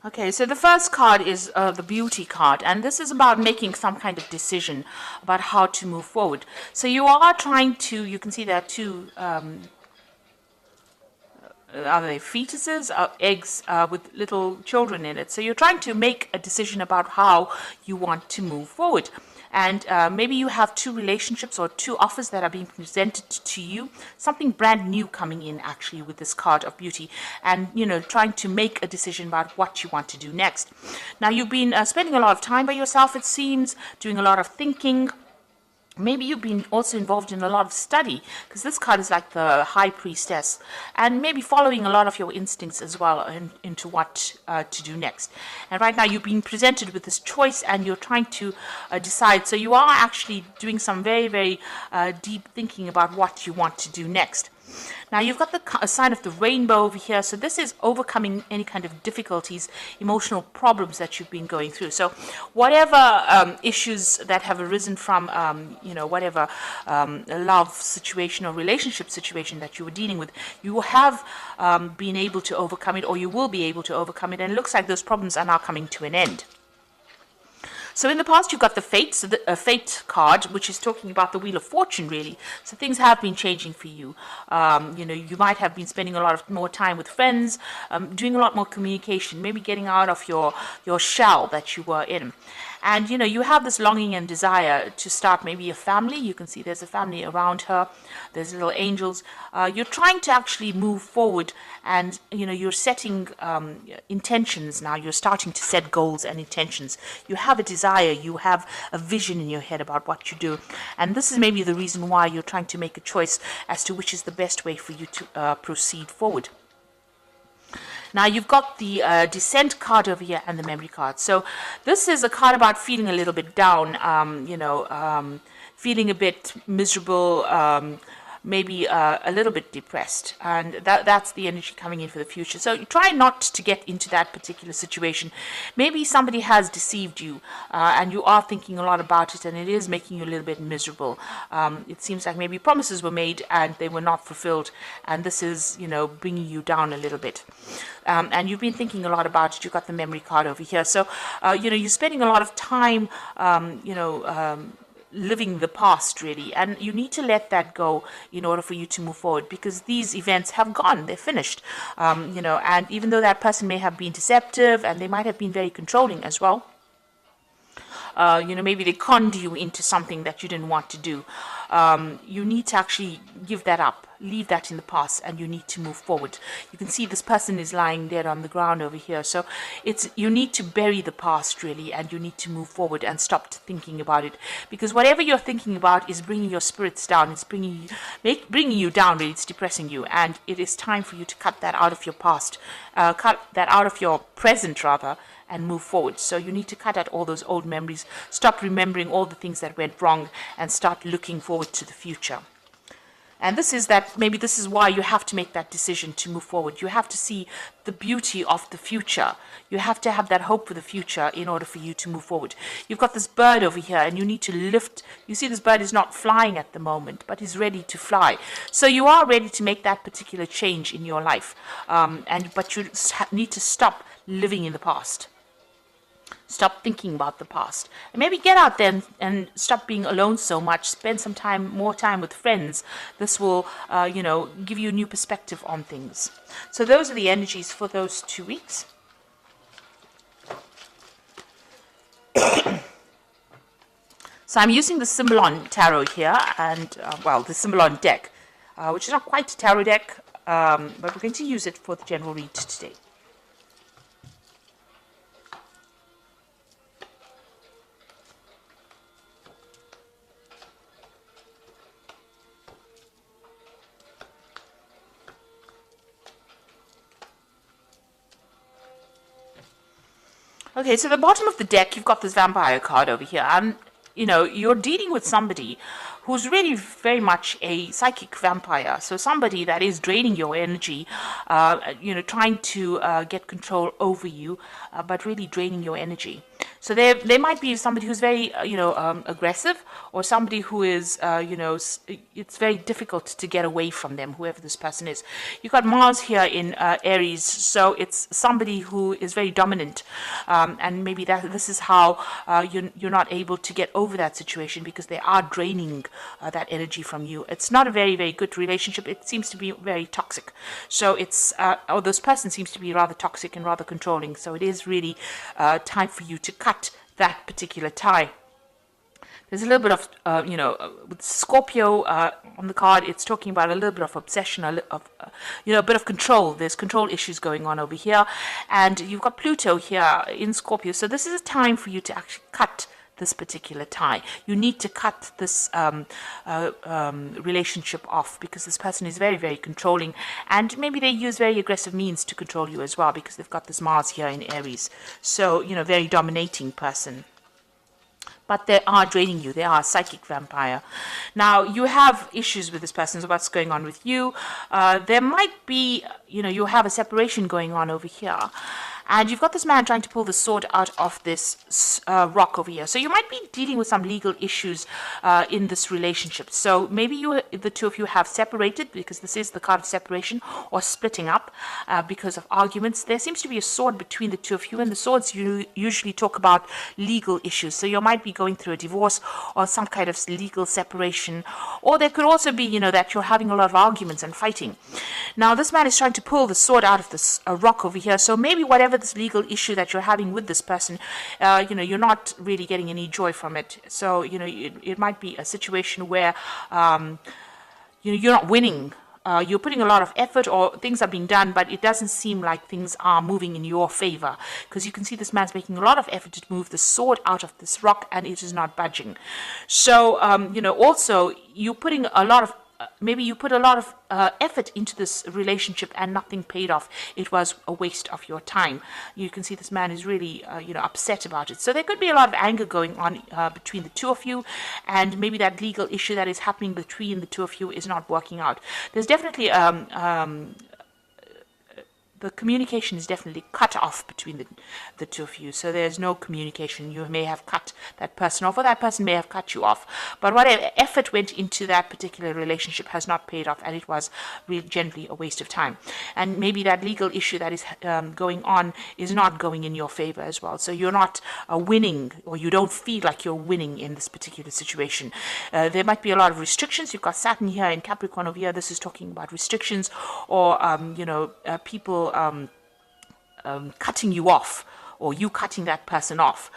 Okay, so the first card is the beauty card, and this is about making some kind of decision about how to move forward. So you are trying to, you can see there are two, are they fetuses, eggs with little children in it. So you're trying to make a decision about how you want to move forward. And maybe you have two relationships or two offers that are being presented to you, something brand new coming in actually with this card of beauty, and trying to make a decision about what you want to do next. Now you've been spending a lot of time by yourself, it seems, doing a lot of thinking. Maybe you've been also involved in a lot of study, because this card is like the high priestess, and maybe following a lot of your instincts as well into what to do next. And right now you've been presented with this choice and you're trying to decide. So you are actually doing some very, very deep thinking about what you want to do next. Now you've got the sign of the rainbow over here. So this is overcoming any kind of difficulties, emotional problems that you've been going through. So whatever issues that have arisen from, whatever love situation or relationship situation that you were dealing with, you have been able to overcome it, or you will be able to overcome it. And it looks like those problems are now coming to an end. So in the past, you've got the Fate, so the Fate card, which is talking about the Wheel of Fortune, really. So things have been changing for you. You might have been spending a lot of more time with friends, doing a lot more communication, maybe getting out of your shell that you were in. And, you have this longing and desire to start maybe a family. You can see there's a family around her. There's little angels. You're trying to actually move forward, and, you're setting intentions now. You're starting to set goals and intentions. You have a desire. You have a vision in your head about what you do. And this is maybe the reason why you're trying to make a choice as to which is the best way for you to proceed forward. Now you've got the Descent card over here and the Memory card. So this is a card about feeling a little bit down, feeling a bit miserable, maybe a little bit depressed, and that's the energy coming in for the future. So you try not to get into that particular situation. Maybe somebody has deceived you, and you are thinking a lot about it, and it is making you a little bit miserable. It seems like maybe promises were made and they were not fulfilled, and this is bringing you down a little bit. And you've been thinking a lot about it. You've got the Memory card over here. So you're spending a lot of time living the past, really, and you need to let that go in order for you to move forward, because these events have gone, they're finished, and even though that person may have been deceptive and they might have been very controlling as well, maybe they conned you into something that you didn't want to do. You need to actually give that up, leave that in the past, and you need to move forward. You can see this person is lying dead on the ground over here. So you need to bury the past, really, and you need to move forward and stop thinking about it, because whatever you're thinking about is bringing your spirits down. It's bringing you down, really. It's depressing you, and it is time for you to cut that out of your past, cut that out of your present, rather, and move forward. So you need to cut out all those old memories, stop remembering all the things that went wrong, and start looking forward to the future. And maybe this is why you have to make that decision to move forward. You have to see the beauty of the future. You have to have that hope for the future in order for you to move forward. You've got this bird over here, and you need to lift. You see this bird is not flying at the moment, but is ready to fly. So you are ready to make that particular change in your life. But you need to stop living in the past. Stop thinking about the past, and maybe get out there and stop being alone so much. Spend some more time with friends. This will, give you a new perspective on things. So those are the energies for those 2 weeks. So I'm using the Symbolon Tarot here, and the Symbolon deck, which is not quite a tarot deck, but we're going to use it for the general read today. Okay, so the bottom of the deck, you've got this Vampire card over here, and you're dealing with somebody who's really very much a psychic vampire. So somebody that is draining your energy, trying to get control over you, but really draining your energy. So there might be somebody who's very, aggressive, or somebody who is, it's very difficult to get away from them, whoever this person is. You've got Mars here in Aries, so it's somebody who is very dominant, and maybe this is how you're not able to get over that situation, because they are draining that energy from you. It's not a very, very good relationship. It seems to be very toxic. So or this person seems to be rather toxic and rather controlling. So it is really time for you to cut that particular tie. There's a little bit of, with Scorpio on the card, it's talking about a little bit of obsession, a bit of control. There's control issues going on over here. And you've got Pluto here in Scorpio. So this is a time for you to actually cut this particular tie. You need to cut this relationship off, because this person is very, very controlling, and maybe they use very aggressive means to control you as well, because they've got this Mars here in Aries. So, very dominating person. But they are draining you. They are a psychic vampire. Now, you have issues with this person, so what's going on with you? There might be, you have a separation going on over here. And you've got this man trying to pull the sword out of this rock over here. So you might be dealing with some legal issues in this relationship. So maybe the two of you have separated, because this is the card of separation, or splitting up because of arguments. There seems to be a sword between the two of you, and the swords usually talk about legal issues. So you might be going through a divorce or some kind of legal separation. Or there could also be, that you're having a lot of arguments and fighting. Now, this man is trying to pull the sword out of this rock over here. So maybe whatever this legal issue that you're having with this person, you're not really getting any joy from it. So, it might be a situation where, you're not winning. You're putting a lot of effort, or things are being done, but it doesn't seem like things are moving in your favor, because you can see this man's making a lot of effort to move the sword out of this rock, and it is not budging. So, also you're putting a lot of maybe you put a lot of effort into this relationship and nothing paid off. It was a waste of your time. You can see this man is really, upset about it. So there could be a lot of anger going on between the two of you, and maybe that legal issue that is happening between the two of you is not working out. There's definitely the communication is definitely cut off between the two of you. So there's no communication. You may have cut that person off, or that person may have cut you off. But whatever effort went into that particular relationship has not paid off, and it was really generally a waste of time. And maybe that legal issue that is going on is not going in your favor as well. So you're not winning, or you don't feel like you're winning in this particular situation. There might be a lot of restrictions. You've got Saturn here in Capricorn over here. This is talking about restrictions, or people cutting you off, or you cutting that person off,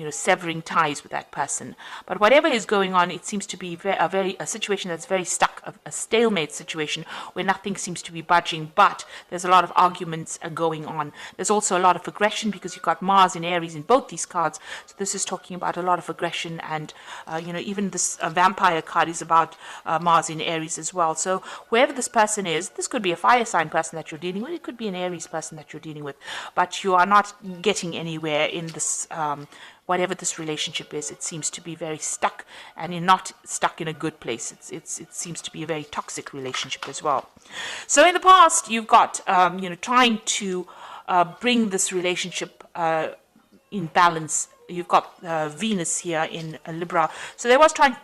severing ties with that person. But whatever is going on, it seems to be a situation that's very stuck, a stalemate situation where nothing seems to be budging, but there's a lot of arguments going on. There's also a lot of aggression, because you've got Mars in Aries in both these cards. So this is talking about a lot of aggression, and even this vampire card is about Mars in Aries as well. So whoever this person is, this could be a fire sign person that you're dealing with. It could be an Aries person that you're dealing with, but you are not getting anywhere in this, whatever this relationship is. It seems to be very stuck, and you're not stuck in a good place. It seems to be a very toxic relationship as well. So in the past, you've got, trying to bring this relationship in balance. You've got Venus here in Libra. So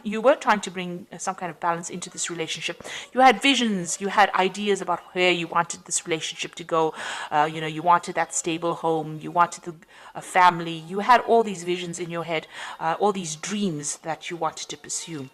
you were trying to bring some kind of balance into this relationship. You had visions, you had ideas about where you wanted this relationship to go. You wanted that stable home, you wanted a family. You had all these visions in your head, all these dreams that you wanted to pursue.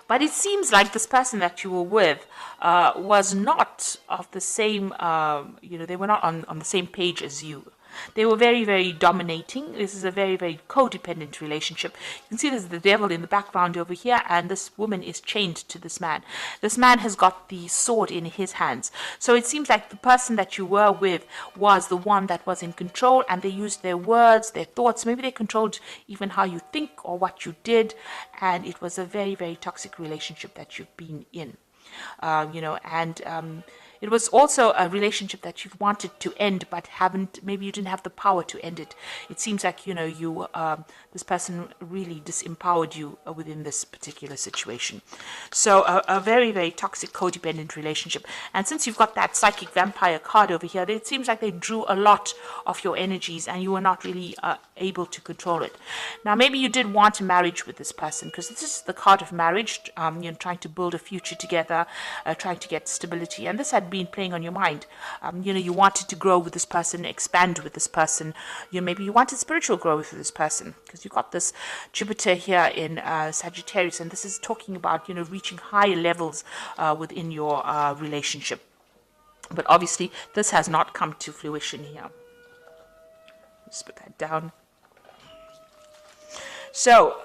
But it seems like this person that you were with was not of the same, they were not on the same page as you. They were very, very dominating. This is a very, very codependent relationship. You can see there's the devil in the background over here, and this woman is chained to this man. This man has got the sword in his hands. So it seems like the person that you were with was the one that was in control, and they used their words, their thoughts. Maybe they controlled even how you think or what you did, and it was a very, very toxic relationship that you've been in. It was also a relationship that you've wanted to end, but haven't. Maybe you didn't have the power to end it. It seems like this person really disempowered you within this particular situation. So a very, very toxic, codependent relationship. And since you've got that psychic vampire card over here, it seems like they drew a lot of your energies, and you were not really able to control it. Now, maybe you did want a marriage with this person, because this is the card of marriage. Trying to build a future together, trying to get stability, and this had been playing on your mind. You wanted to grow with this person, expand with this person. Maybe you wanted spiritual growth with this person, because you got this Jupiter here in Sagittarius, and this is talking about reaching higher levels within your relationship. But obviously, this has not come to fruition here. Let's put that down. So,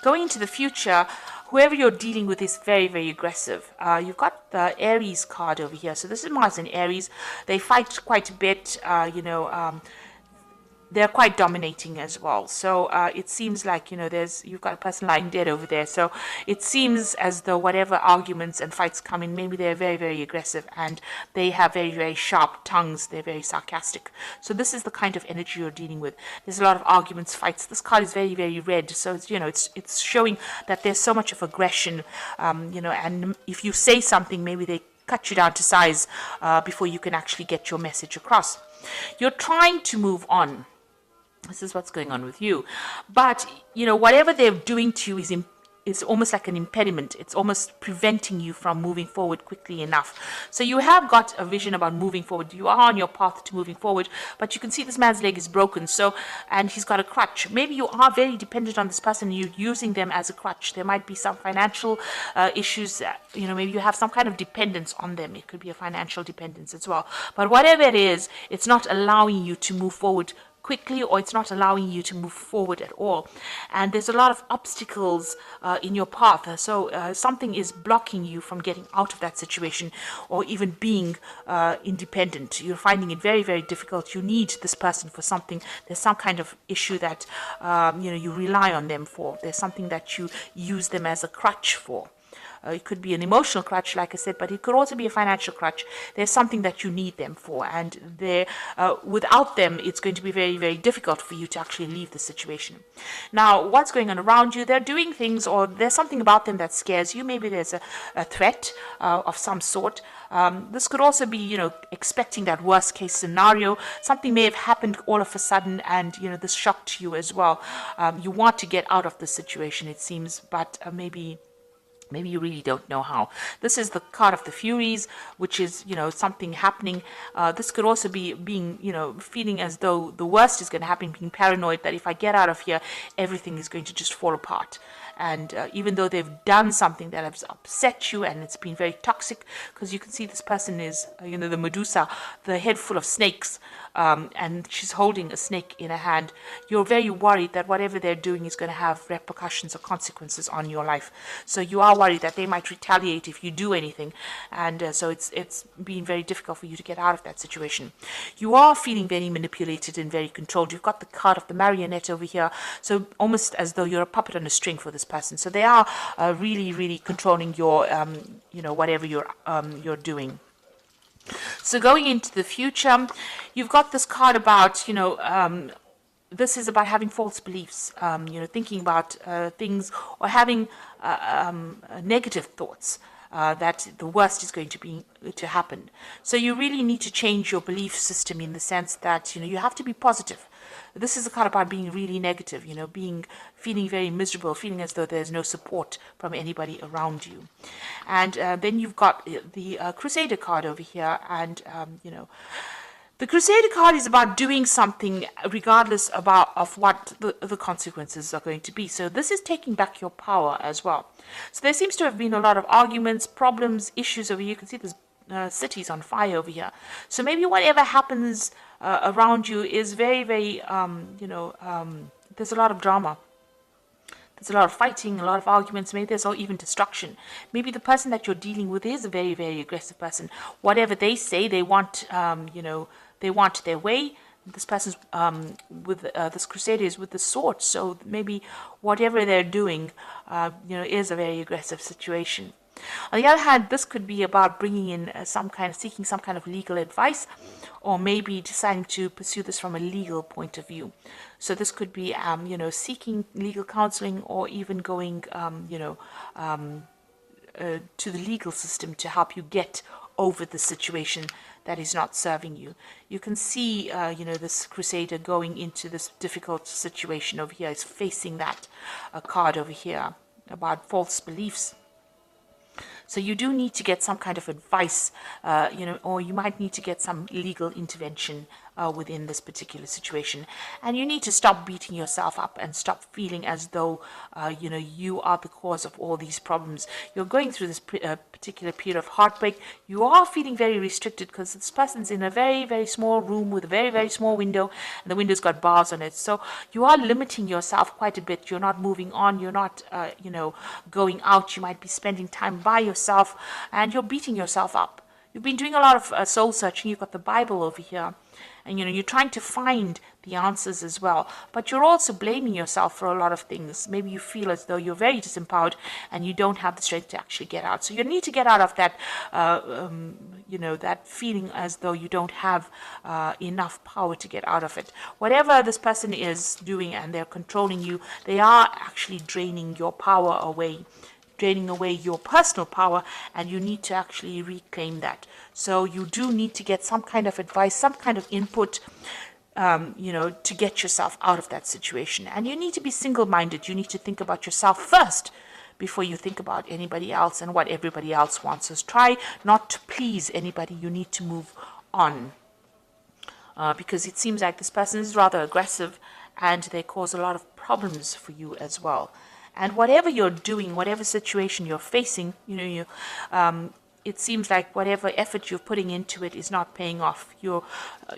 going into the future, whoever you're dealing with is very, very aggressive. You've got the Aries card over here. So this is Mars and Aries. They fight quite a bit, they're quite dominating as well. So it seems like, you've got a person lying dead over there. So it seems as though whatever arguments and fights come in, maybe they're very, very aggressive, and they have very, very sharp tongues. They're very sarcastic. So this is the kind of energy you're dealing with. There's a lot of arguments, fights. This card is very, very red. So it's showing that there's so much of aggression, and if you say something, maybe they cut you down to size before you can actually get your message across. You're trying to move on. This is what's going on with you. But, whatever they're doing to you is almost like an impediment. It's almost preventing you from moving forward quickly enough. So you have got a vision about moving forward. You are on your path to moving forward, but you can see this man's leg is broken. And he's got a crutch. Maybe you are very dependent on this person. You're using them as a crutch. There might be some financial issues. Maybe you have some kind of dependence on them. It could be a financial dependence as well. But whatever it is, it's not allowing you to move forward quickly, or it's not allowing you to move forward at all. And there's a lot of obstacles in your path. So something is blocking you from getting out of that situation, or even being independent. You're finding it very, very difficult. You need this person for something. There's some kind of issue that you rely on them for. There's something that you use them as a crutch for. It could be an emotional crutch, like I said, but it could also be a financial crutch. There's something that you need them for, and without them, it's going to be very, very difficult for you to actually leave the situation. Now, what's going on around you? They're doing things, or there's something about them that scares you. Maybe there's a threat of some sort. This could also be, expecting that worst case scenario. Something may have happened all of a sudden, and, this shocked you as well. You want to get out of the situation, it seems, but maybe you really don't know how. This is the card of the Furies, which is, something happening. This could also be being, feeling as though the worst is going to happen, being paranoid that if I get out of here, everything is going to just fall apart. And even though they've done something that has upset you, and it's been very toxic, because you can see this person is, the Medusa, the head full of snakes, and she's holding a snake in her hand. You're very worried that whatever they're doing is going to have repercussions or consequences on your life. So you are worried that they might retaliate if you do anything, and so it's been very difficult for you to get out of that situation. You are feeling very manipulated and very controlled. You've got the card of the marionette over here, so almost as though you're a puppet on a string for this person. So they are really, really controlling your, whatever you're doing. So going into the future, you've got this card about, this is about having false beliefs, thinking about things, or having negative thoughts. That the worst is going to happen. So you really need to change your belief system, in the sense that you have to be positive. This is a card about being really negative, feeling very miserable, feeling as though there's no support from anybody around you. And then you've got the Crusader card over here, and the Crusader card is about doing something regardless of what the consequences are going to be. So this is taking back your power as well. So there seems to have been a lot of arguments, problems, issues over here. You can see there's cities on fire over here. So maybe whatever happens around you is very, very, there's a lot of drama. There's a lot of fighting, a lot of arguments. Maybe there's even destruction. Maybe the person that you're dealing with is a very, very aggressive person. Whatever they say, they want, they want their way. This person's with this Crusader is with the sword. So maybe whatever they're doing, is a very aggressive situation. On the other hand, this could be about bringing in seeking some kind of legal advice, or maybe deciding to pursue this from a legal point of view. So this could be, seeking legal counseling, or even going, to the legal system to help you get over the situation that is not serving you. You can see, this crusader going into this difficult situation over here. Is facing that card over here about false beliefs. So you do need to get some kind of advice, or you might need to get some legal intervention within this particular situation. And you need to stop beating yourself up and stop feeling as though, you are the cause of all these problems. You're going through this particular period of heartbreak. You are feeling very restricted because this person's in a very, very small room with a very, very small window, and the window's got bars on it. So you are limiting yourself quite a bit. You're not moving on. You're not, going out. You might be spending time by yourself, and you're beating yourself up. You've been doing a lot of soul searching. You've got the Bible over here, and you're trying to find the answers as well. But you're also blaming yourself for a lot of things. Maybe you feel as though you're very disempowered and you don't have the strength to actually get out. So you need to get out of that, that feeling as though you don't have enough power to get out of it. Whatever this person is doing and they're controlling you, they are actually draining your power away, draining away your personal power, and you need to actually reclaim that. So you do need to get some kind of advice, some kind of input, to get yourself out of that situation. And you need to be single-minded. You need to think about yourself first before you think about anybody else and what everybody else wants. So try not to please anybody. You need to move on, because it seems like this person is rather aggressive and they cause a lot of problems for you as well. And whatever you're doing, whatever situation you're facing, it seems like whatever effort you're putting into it is not paying off.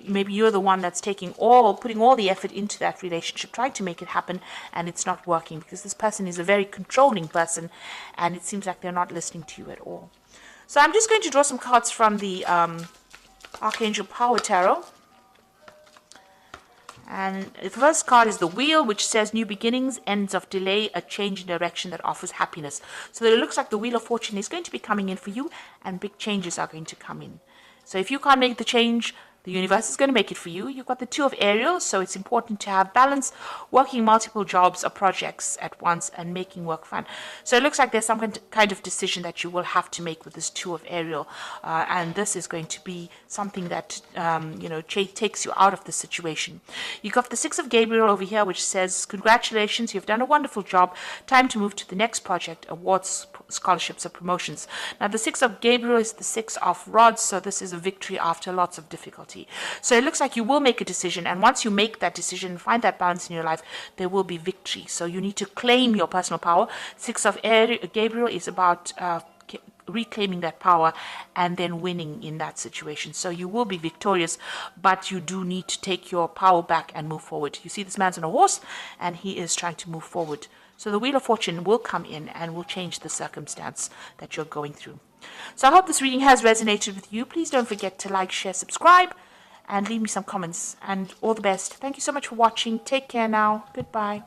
Maybe you're the one that's putting all the effort into that relationship, trying to make it happen, and it's not working because this person is a very controlling person, and it seems like they're not listening to you at all. So I'm just going to draw some cards from the Archangel Power Tarot. And the first card is the Wheel, which says new beginnings, ends of delay, a change in direction that offers happiness. So it looks like the Wheel of Fortune is going to be coming in for you, and big changes are going to come in. So if you can't make the change, the universe is going to make it for you. You've got the Two of Ariel, so it's important to have balance, working multiple jobs or projects at once and making work fun. So it looks like there's some kind of decision that you will have to make with this Two of Ariel, and this is going to be something that takes you out of the situation. You've got the Six of Gabriel over here, which says, congratulations, you've done a wonderful job. Time to move to the next project, awards, scholarships, or promotions. Now the Six of Gabriel is the Six of Rods, so this is a victory after lots of difficulty. So it looks like you will make a decision, and once you make that decision, find that balance in your life, there will be victory. So you need to claim your personal power. Six of Gabriel is about reclaiming that power and then winning in that situation. So you will be victorious, but you do need to take your power back and move forward. You see this man's on a horse and he is trying to move forward. So the Wheel of Fortune will come in and will change the circumstance that you're going through. So I hope this reading has resonated with you. Please don't forget to like, share, subscribe, and leave me some comments. And all the best. Thank you so much for watching. Take care now. Goodbye.